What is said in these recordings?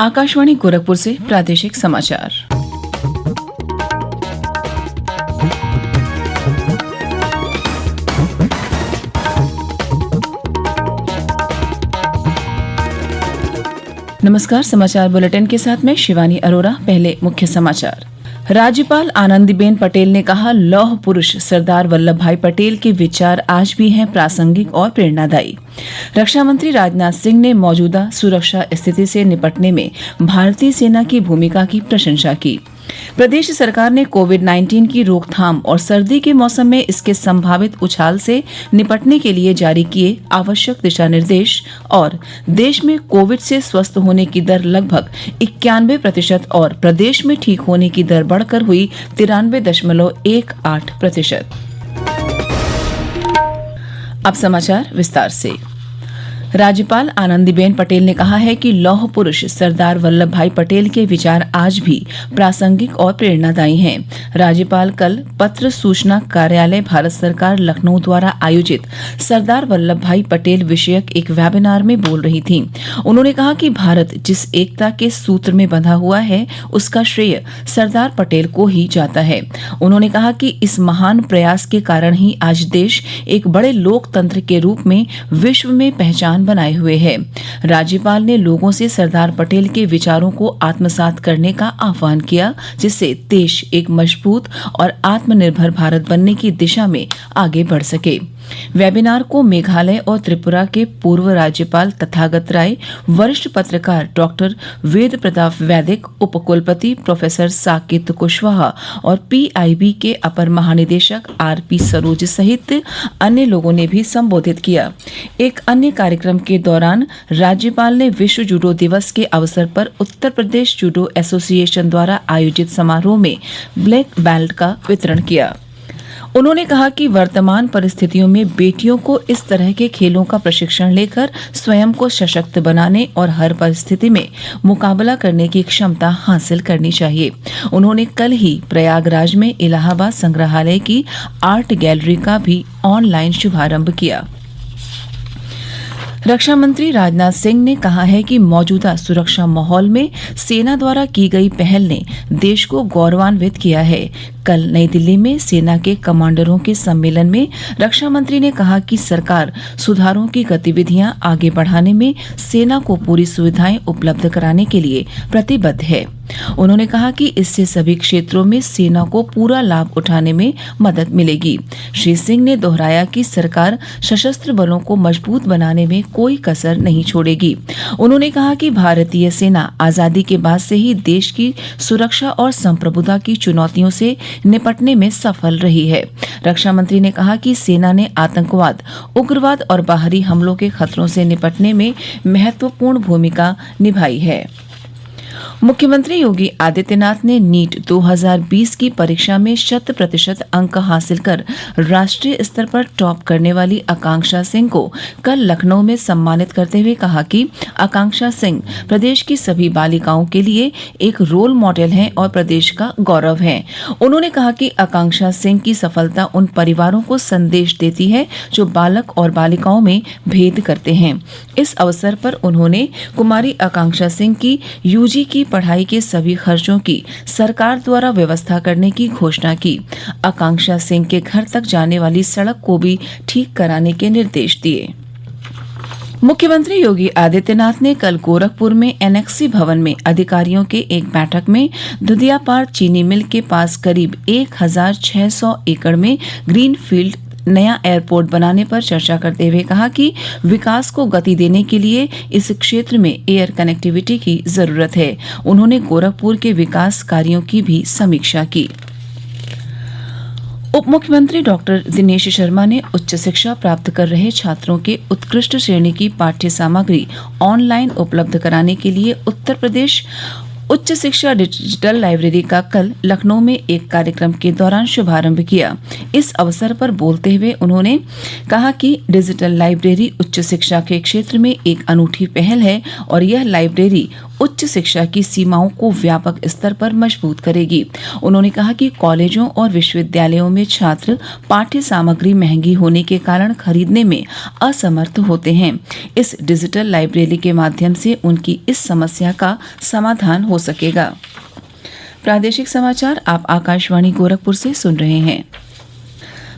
आकाशवाणी गोरखपुर से प्रादेशिक समाचार। नमस्कार, समाचार बुलेटिन के साथ मैं शिवानी अरोरा। पहले मुख्य समाचार। राज्यपाल आनंदीबेन पटेल ने कहा, लौह पुरुष सरदार वल्लभ भाई पटेल के विचार आज भी हैं प्रासंगिक और प्रेरणादायी। रक्षा मंत्री राजनाथ सिंह ने मौजूदा सुरक्षा स्थिति से निपटने में भारतीय सेना की भूमिका की प्रशंसा की। प्रदेश सरकार ने कोविड-19 की रोकथाम और सर्दी के मौसम में इसके संभावित उछाल से निपटने के लिए जारी किए आवश्यक दिशा निर्देश और देश में कोविड से स्वस्थ होने की दर लगभग 91% और प्रदेश में ठीक होने की दर बढ़कर हुई 93.18%। अब समाचार विस्तार से। राज्यपाल आनंदीबेन पटेल ने कहा है कि लौह पुरुष सरदार वल्लभ भाई पटेल के विचार आज भी प्रासंगिक और प्रेरणादायी हैं। राज्यपाल कल पत्र सूचना कार्यालय भारत सरकार लखनऊ द्वारा आयोजित सरदार वल्लभ भाई पटेल विषयक एक वेबिनार में बोल रही थीं। उन्होंने कहा कि भारत जिस एकता के सूत्र में बंधा हुआ है उसका श्रेय सरदार पटेल को ही जाता है। उन्होंने कहा कि इस महान प्रयास के कारण ही आज देश एक बड़े लोकतंत्र के रूप में विश्व में पहचान बनाए हुए है। राज्यपाल ने लोगों से सरदार पटेल के विचारों को आत्मसात करने का आह्वान किया, जिससे देश एक मजबूत और आत्मनिर्भर भारत बनने की दिशा में आगे बढ़ सके। वेबिनार को मेघालय और त्रिपुरा के पूर्व राज्यपाल तथागत राय, वरिष्ठ पत्रकार डॉक्टर वेद प्रताप वैदिक, उपकुलपति प्रोफेसर साकेत कुशवाहा और पीआईबी के अपर महानिदेशक आरपी सरोज सहित अन्य लोगों ने भी संबोधित किया। एक अन्य कार्यक्रम के दौरान राज्यपाल ने विश्व जूडो दिवस के अवसर पर उत्तर प्रदेश जूडो एसोसिएशन द्वारा आयोजित समारोह में ब्लैक बेल्ट का वितरण किया। उन्होंने कहा कि वर्तमान परिस्थितियों में बेटियों को इस तरह के खेलों का प्रशिक्षण लेकर स्वयं को सशक्त बनाने और हर परिस्थिति में मुकाबला करने की क्षमता हासिल करनी चाहिए। उन्होंने कल ही प्रयागराज में इलाहाबाद संग्रहालय की आर्ट गैलरी का भी ऑनलाइन शुभारंभ किया। रक्षा मंत्री राजनाथ सिंह ने कहा है कि मौजूदा सुरक्षा माहौल में सेना द्वारा की गई पहल ने देश को गौरवान्वित किया है। कल नई दिल्ली में सेना के कमांडरों के सम्मेलन में रक्षा मंत्री ने कहा कि सरकार सुधारों की गतिविधियां आगे बढ़ाने में सेना को पूरी सुविधाएं उपलब्ध कराने के लिए प्रतिबद्ध है। उन्होंने कहा कि इससे सभी क्षेत्रों में सेना को पूरा लाभ उठाने में मदद मिलेगी। श्री सिंह ने दोहराया कि सरकार सशस्त्र बलों को मजबूत बनाने में कोई कसर नहीं छोड़ेगी। उन्होंने कहा कि भारतीय सेना आजादी के बाद से ही देश की सुरक्षा और संप्रभुता की चुनौतियों से निपटने में सफल रही है। रक्षा मंत्री ने कहा कि सेना ने आतंकवाद, उग्रवाद और बाहरी हमलों के खतरों से निपटने में महत्वपूर्ण भूमिका निभाई है। मुख्यमंत्री योगी आदित्यनाथ ने नीट 2020 की परीक्षा में 100% अंक हासिल कर राष्ट्रीय स्तर पर टॉप करने वाली आकांक्षा सिंह को कल लखनऊ में सम्मानित करते हुए कहा कि आकांक्षा सिंह प्रदेश की सभी बालिकाओं के लिए एक रोल मॉडल हैं और प्रदेश का गौरव हैं। उन्होंने कहा कि आकांक्षा सिंह की सफलता उन परिवारों को संदेश देती है जो बालक और बालिकाओं में भेद करते हैं। इस अवसर पर उन्होंने कुमारी आकांक्षा सिंह की यूजी की पढ़ाई के सभी खर्चों की सरकार द्वारा व्यवस्था करने की घोषणा की। आकांक्षा सिंह के घर तक जाने वाली सड़क को भी ठीक कराने के निर्देश दिए। मुख्यमंत्री योगी आदित्यनाथ ने कल गोरखपुर में एनेक्सी भवन में अधिकारियों के एक बैठक में धुदियापार चीनी मिल के पास करीब 1600 एकड़ में ग्रीन फील्ड नया एयरपोर्ट बनाने पर चर्चा करते हुए कहा कि विकास को गति देने के लिए इस क्षेत्र में एयर कनेक्टिविटी की जरूरत है। उन्होंने गोरखपुर के विकास कार्यों की भी समीक्षा की। उप मुख्यमंत्री डॉक्टर दिनेश शर्मा ने उच्च शिक्षा प्राप्त कर रहे छात्रों के उत्कृष्ट श्रेणी की पाठ्य सामग्री ऑनलाइन उपलब्ध कराने के लिए उत्तर प्रदेश उच्च शिक्षा डिजिटल लाइब्रेरी का कल लखनऊ में एक कार्यक्रम के दौरान शुभारंभ किया। इस अवसर पर बोलते हुए उन्होंने कहा कि डिजिटल लाइब्रेरी उच्च शिक्षा के क्षेत्र में एक अनूठी पहल है और यह लाइब्रेरी उच्च शिक्षा की सीमाओं को व्यापक स्तर पर मजबूत करेगी। उन्होंने कहा कि कॉलेजों और विश्वविद्यालयों में छात्र पाठ्य सामग्री महंगी होने के कारण खरीदने में असमर्थ होते हैं। इस डिजिटल लाइब्रेरी के माध्यम से उनकी इस समस्या का समाधान हो सकेगा। प्रादेशिक समाचार आप आकाशवाणी गोरखपुर से सुन रहे हैं।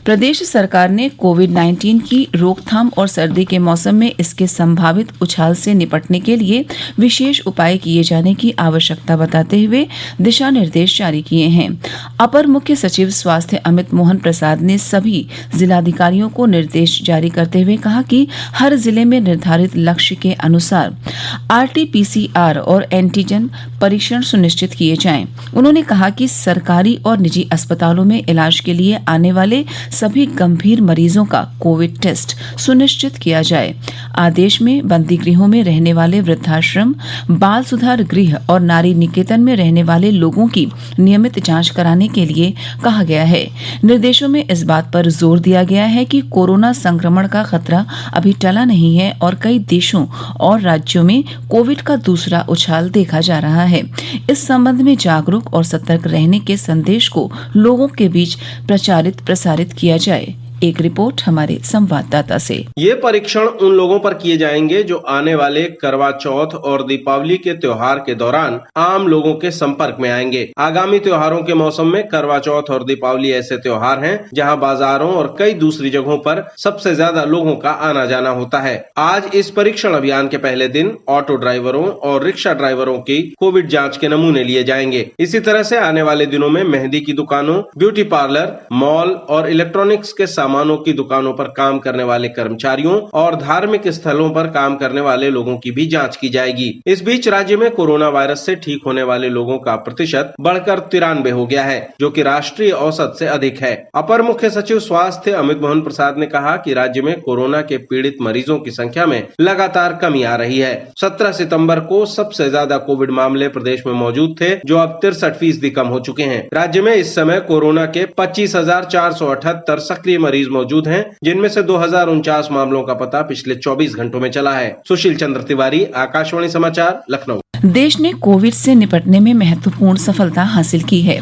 प्रदेश सरकार ने कोविड-19 की रोकथाम और सर्दी के मौसम में इसके संभावित उछाल से निपटने के लिए विशेष उपाय किए जाने की आवश्यकता बताते हुए दिशा निर्देश जारी किए हैं। अपर मुख्य सचिव स्वास्थ्य अमित मोहन प्रसाद ने सभी जिलाधिकारियों को निर्देश जारी करते हुए कहा कि हर जिले में निर्धारित लक्ष्य के अनुसार आरटी-पीसीआर और एंटीजन परीक्षण सुनिश्चित किए जाएं। उन्होंने कहा कि सरकारी और निजी अस्पतालों में इलाज के लिए आने वाले सभी गंभीर मरीजों का कोविड टेस्ट सुनिश्चित किया जाए। आदेश में बंदी गृहों में रहने वाले वृद्धाश्रम, बाल सुधार गृह और नारी निकेतन में रहने वाले लोगों की नियमित जांच कराने के लिए कहा गया है। निर्देशों में इस बात पर जोर दिया गया है कि कोरोना संक्रमण का खतरा अभी टला नहीं है और कई देशों और राज्यों में कोविड का दूसरा उछाल देखा जा रहा है। इस संबंध में जागरूक और सतर्क रहने के संदेश को लोगों के बीच प्रसारित किया जाए। एक रिपोर्ट हमारे संवाददाता से। ये परीक्षण उन लोगों पर किए जाएंगे जो आने वाले करवा चौथ और दीपावली के त्योहार के दौरान आम लोगों के संपर्क में आएंगे। आगामी त्योहारों के मौसम में करवा चौथ और दीपावली ऐसे त्योहार हैं जहां बाजारों और कई दूसरी जगहों पर सबसे ज्यादा लोगों का आना जाना होता है। आज इस परीक्षण अभियान के पहले दिन ऑटो ड्राइवरों और रिक्शा ड्राइवरों की कोविड जाँच के नमूने लिए जाएंगे। इसी तरह से आने वाले दिनों में मेहंदी की दुकानों, ब्यूटी पार्लर, मॉल और इलेक्ट्रॉनिक्स के सामानों की दुकानों पर काम करने वाले कर्मचारियों और धार्मिक स्थलों पर काम करने वाले लोगों की भी जांच की जाएगी। इस बीच राज्य में कोरोना वायरस से ठीक होने वाले लोगों का प्रतिशत बढ़कर 93 हो गया है, जो कि राष्ट्रीय औसत से अधिक है। अपर मुख्य सचिव स्वास्थ्य अमित मोहन प्रसाद ने कहा कि राज्य में कोरोना के पीड़ित मरीजों की संख्या में लगातार कमी आ रही है। 17 सितंबर को सबसे ज्यादा कोविड मामले प्रदेश में मौजूद थे, जो अब 63% कम हो चुके हैं। राज्य में इस समय कोरोना के 25,478 सक्रिय मरीज मौजूद हैं, जिनमें से 2049 मामलों का पता पिछले 24 घंटों में चला है। सुशील चंद्र तिवारी, आकाशवाणी समाचार, लखनऊ। देश ने कोविड से निपटने में महत्वपूर्ण सफलता हासिल की है।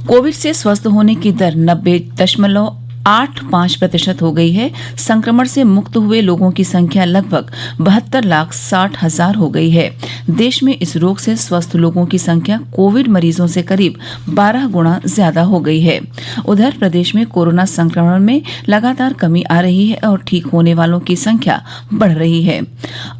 कोविड से स्वस्थ होने की दर 90.85% हो गई है। संक्रमण से मुक्त हुए लोगों की संख्या लगभग 72,60,000 हो गई है। देश में इस रोग से स्वस्थ लोगों की संख्या कोविड मरीजों से करीब 12 गुना ज्यादा हो गई है। उधर प्रदेश में कोरोना संक्रमण में लगातार कमी आ रही है और ठीक होने वालों की संख्या बढ़ रही है।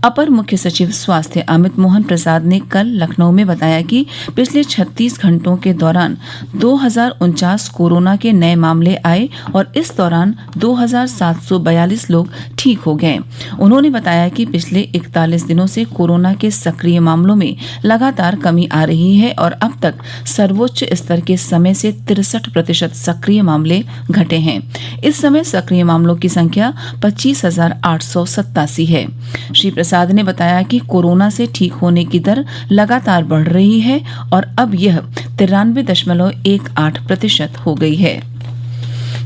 अपर मुख्य सचिव स्वास्थ्य अमित मोहन प्रसाद ने कल लखनऊ में बताया कि पिछले 36 घंटों के दौरान 2049 कोरोना के नए मामले आए और इस दौरान 2,742 लोग ठीक हो गए। उन्होंने बताया कि पिछले 41 दिनों से कोरोना के सक्रिय मामलों में लगातार कमी आ रही है और अब तक सर्वोच्च स्तर के समय से 63% सक्रिय मामले घटे हैं। इस समय सक्रिय मामलों की संख्या 25,887 है। श्री प्रसाद ने बताया कि कोरोना से ठीक होने की दर लगातार बढ़ रही है और अब यह 93.18% हो गई है।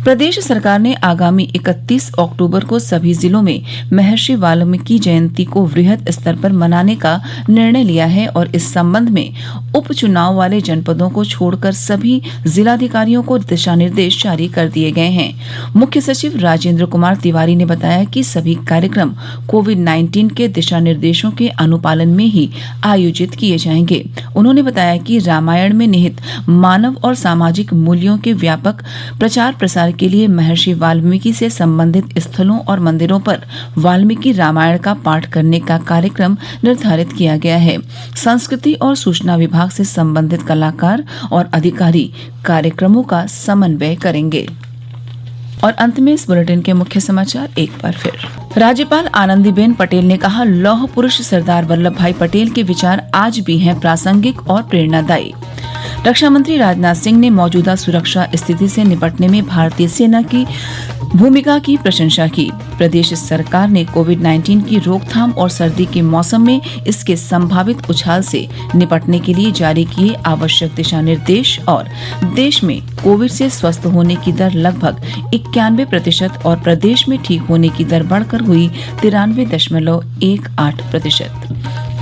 प्रदेश सरकार ने आगामी 31 अक्टूबर को सभी जिलों में महर्षि वाल्मीकि जयंती को वृहद स्तर पर मनाने का निर्णय लिया है और इस संबंध में उपचुनाव वाले जनपदों को छोड़कर सभी जिलाधिकारियों को दिशा निर्देश जारी कर दिए गए हैं। मुख्य सचिव राजेंद्र कुमार तिवारी ने बताया कि सभी कार्यक्रम कोविड-19 के दिशा निर्देशों के अनुपालन में ही आयोजित किए जाएंगे। उन्होंने बताया कि रामायण में निहित मानव और सामाजिक मूल्यों के व्यापक प्रचार प्रसार के लिए महर्षि वाल्मीकि से संबंधित स्थलों और मंदिरों पर वाल्मीकि रामायण का पाठ करने का कार्यक्रम निर्धारित किया गया है। संस्कृति और सूचना विभाग से संबंधित कलाकार और अधिकारी कार्यक्रमों का समन्वय करेंगे। और अंत में इस बुलेटिन के मुख्य समाचार एक बार फिर। राज्यपाल आनंदीबेन पटेल ने कहा, लौह पुरुष सरदार वल्लभ भाई पटेल के विचार आज भी हैं प्रासंगिक और प्रेरणादायी। रक्षा मंत्री राजनाथ सिंह ने मौजूदा सुरक्षा स्थिति से निपटने में भारतीय सेना की भूमिका की प्रशंसा की। प्रदेश सरकार ने कोविड-19 की रोकथाम और सर्दी के मौसम में इसके संभावित उछाल से निपटने के लिए जारी किए आवश्यक दिशा निर्देश और देश में कोविड से स्वस्थ होने की दर लगभग 91% और प्रदेश में ठीक होने की दर बढ़कर हुई 93.18%।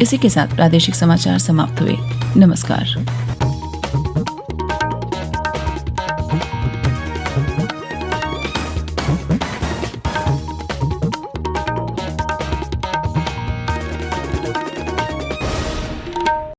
इसी के साथ प्रादेशिक समाचार समाप्त हुए। नमस्कार।